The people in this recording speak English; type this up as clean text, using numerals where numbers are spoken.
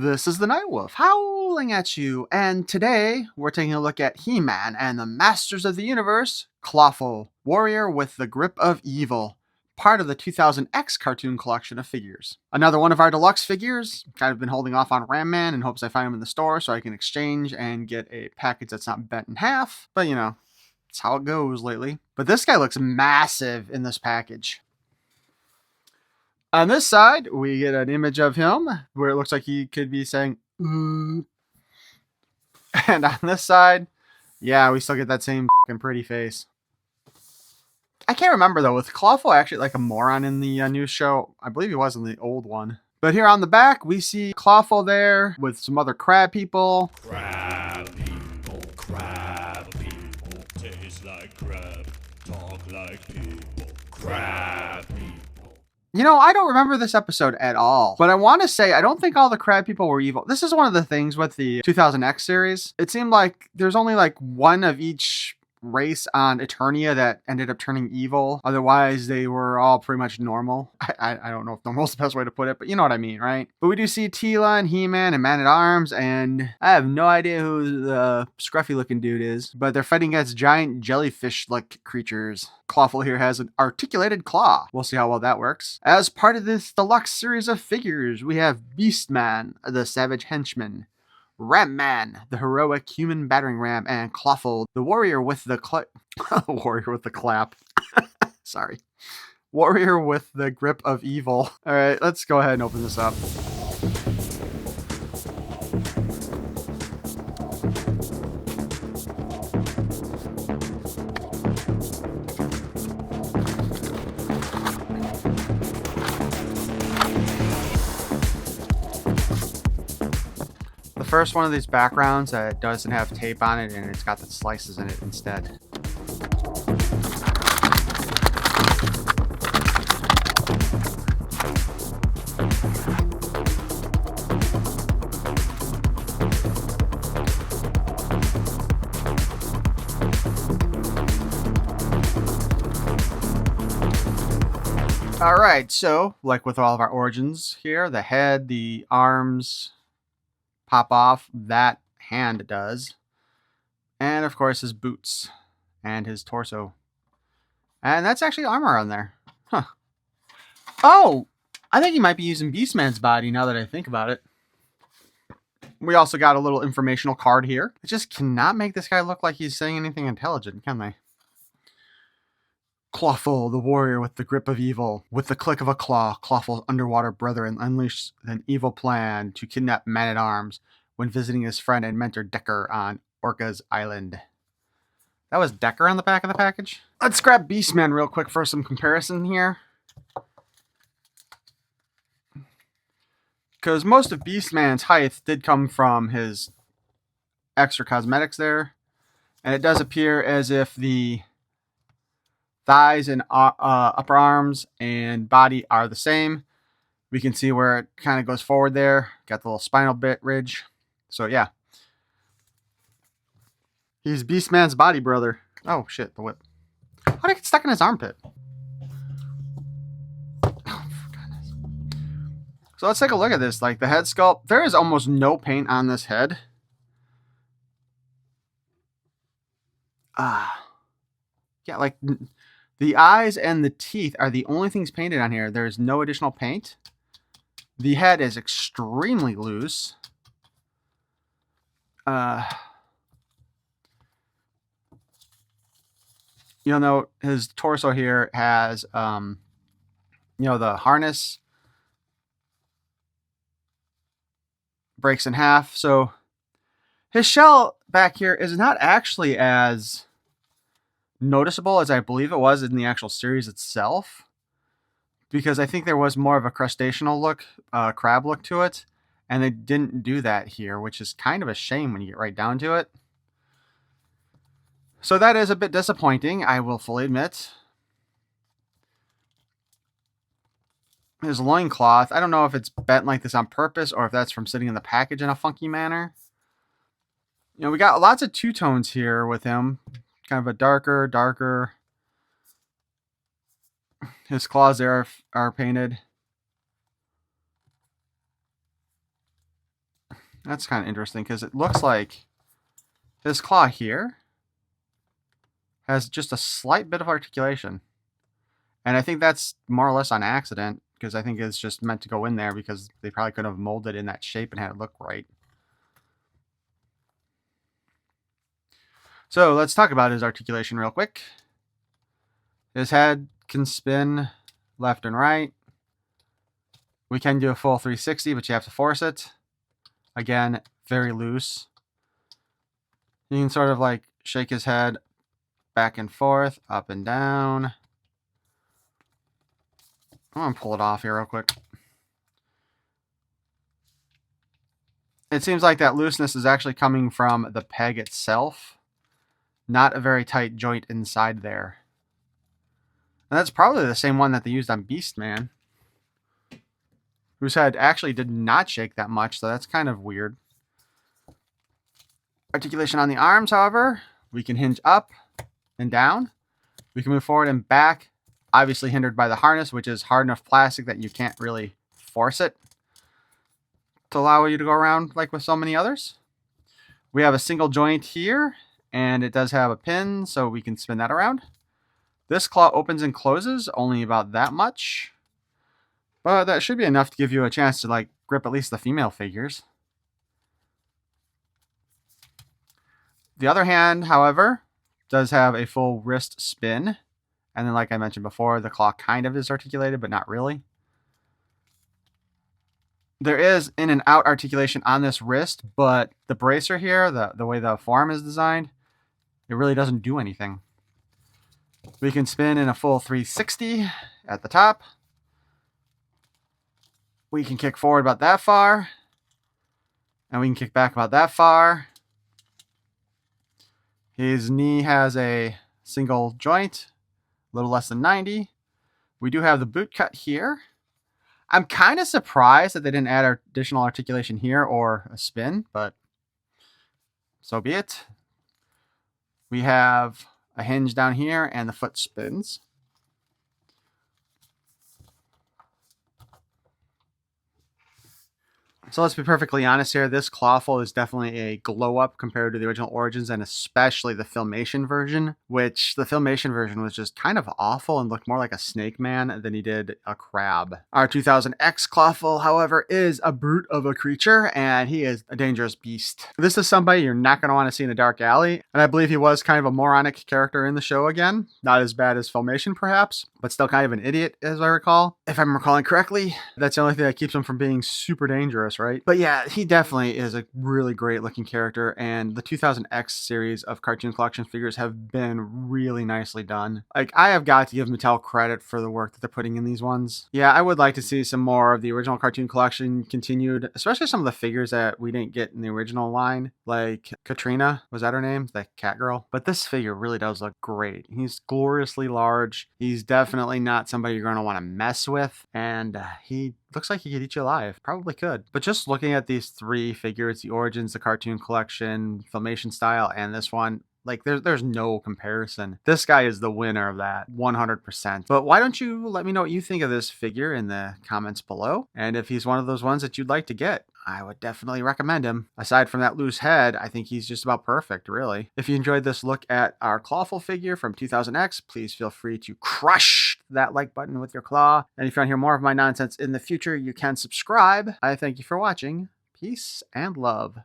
This is the Nightwolf, howling at you, and today we're taking a look at He-Man and the Masters of the Universe, Clawful, Warrior with the Grip of Evil, part of the 2000X cartoon collection of figures. Another one of our deluxe figures. Kind of been holding off on Ram Man in hopes I find him in the store so I can exchange and get a package that's not bent in half, but you know, it's how it goes lately. But this guy looks massive in this package. On this side, we get an image of him where it looks like he could be saying, "Ooh." And on this side, yeah, we still get that same pretty face. I can't remember though, with Clawful actually like a moron in the new show? I believe he was in the old one. But here on the back, we see Clawful there with some other crab people. Crab people, taste like crab, talk like people, crab people. You know, I don't remember this episode at all, but I want to say I don't think all the crab people were evil. This is one of the things with the 2000X series. It seemed like there's only like one of each race on Eternia that ended up turning evil. Otherwise, they were all pretty much normal. I don't know if normal is the best way to put it, but you know what I mean, right? But we do see Teela and He-Man and Man-at-Arms, and I have no idea who the scruffy-looking dude is, but they're fighting against giant jellyfish-like creatures. Clawful here has an articulated claw. We'll see how well that works. As part of this deluxe series of figures, we have Beastman, the savage henchman, Ram Man, the heroic human battering ram, and Clawful, the warrior with the warrior with the clap. Sorry. Warrior with the grip of evil. All right, let's go ahead and open this up. First one of these backgrounds that doesn't have tape on it and it's got the slices in it instead. All right, so like with all of our origins here, the head, the arms pop off, that hand does, and of course his boots and his torso, and that's actually armor on there. Huh. Oh, I think he might be using Beastman's body now that I think about it. We also got a little informational card here. They just cannot make this guy look like he's saying anything intelligent, can they? Clawful, the warrior with the grip of evil. With the click of a claw, Clawful's underwater brethren unleash an evil plan to kidnap Man-at-Arms when visiting his friend and mentor Decker on Orca's Island. That was Decker on the back of the package. Let's grab Beastman real quick for some comparison here. Because most of Beastman's height did come from his extra cosmetics there. And it does appear as if the thighs and upper arms and body are the same. We can see where it kind of goes forward there. Got the little spinal bit ridge. So yeah. He's Beastman's body brother. Oh shit, the whip. How did it get stuck in his armpit? Oh, for goodness. So let's take a look at this. Like the head sculpt, there is almost no paint on this head. Yeah, like the eyes and the teeth are the only things painted on here. There's no additional paint. The head is extremely loose. You'll note his torso here has, the harness breaks in half. So his shell back here is not actually as noticeable as I believe it was in the actual series itself, because I think there was more of a crustacean look, crab look to it, and they didn't do that here, which is kind of a shame when you get right down to it. So that is a bit disappointing, I will fully admit. His loincloth, I don't know if it's bent like this on purpose or if that's from sitting in the package in a funky manner. You know, we got lots of two-tones here with him. Kind of a darker. His claws there are painted. That's kind of interesting because it looks like his claw here has just a slight bit of articulation. And I think that's more or less on accident because I think it's just meant to go in there because they probably couldn't have molded in that shape and had it look right. So let's talk about his articulation real quick. His head can spin left and right. We can do a full 360, but you have to force it. Again, very loose. You can sort of like shake his head back and forth, up and down. I'm going to pull it off here real quick. It seems like that looseness is actually coming from the peg itself, not a very tight joint inside there. And that's probably the same one that they used on Beastman, whose head actually did not shake that much, so that's kind of weird. Articulation on the arms, however, we can hinge up and down. We can move forward and back, obviously hindered by the harness, which is hard enough plastic that you can't really force it to allow you to go around like with so many others. We have a single joint here, and it does have a pin, so we can spin that around. This claw opens and closes only about that much, but that should be enough to give you a chance to like grip at least the female figures. The other hand, however, does have a full wrist spin, and then like I mentioned before, the claw kind of is articulated, but not really. There is in and out articulation on this wrist, but the bracer here, the way the forearm is designed, it really doesn't do anything. We can spin in a full 360 at the top. We can kick forward about that far, and we can kick back about that far. His knee has a single joint, a little less than 90. We do have the boot cut here. I'm kind of surprised that they didn't add additional articulation here or a spin, but so be it. We have a hinge down here and the foot spins. So let's be perfectly honest here. This Clawful is definitely a glow up compared to the original Origins, and especially the Filmation version, which the Filmation version was just kind of awful and looked more like a snake man than he did a crab. Our 2000X Clawful, however, is a brute of a creature, and he is a dangerous beast. This is somebody you're not going to want to see in a dark alley, and I believe he was kind of a moronic character in the show again. Not as bad as Filmation, perhaps, but still kind of an idiot, as I recall. If I'm recalling correctly, that's the only thing that keeps him from being super dangerous, right? But yeah, he definitely is a really great looking character, and the 2000X series of cartoon collection figures have been really nicely done. Like, I have got to give Mattel credit for the work that they're putting in these ones. Yeah, I would like to see some more of the original cartoon collection continued, especially some of the figures that we didn't get in the original line, like Katrina, was that her name? The cat girl. But this figure really does look great. He's gloriously large. He's definitely not somebody you're going to want to mess with, and he looks like he could eat you alive. Probably could. But just looking at these three figures, the Origins, the cartoon collection, Filmation style, and this one, like, there's no comparison. This guy is the winner of that, 100%. But why don't you let me know what you think of this figure in the comments below? And if he's one of those ones that you'd like to get, I would definitely recommend him. Aside from that loose head, I think he's just about perfect, really. If you enjoyed this look at our Clawful figure from 2000X, please feel free to crush that like button with your claw. And if you want to hear more of my nonsense in the future, you can subscribe. I thank you for watching. Peace and love.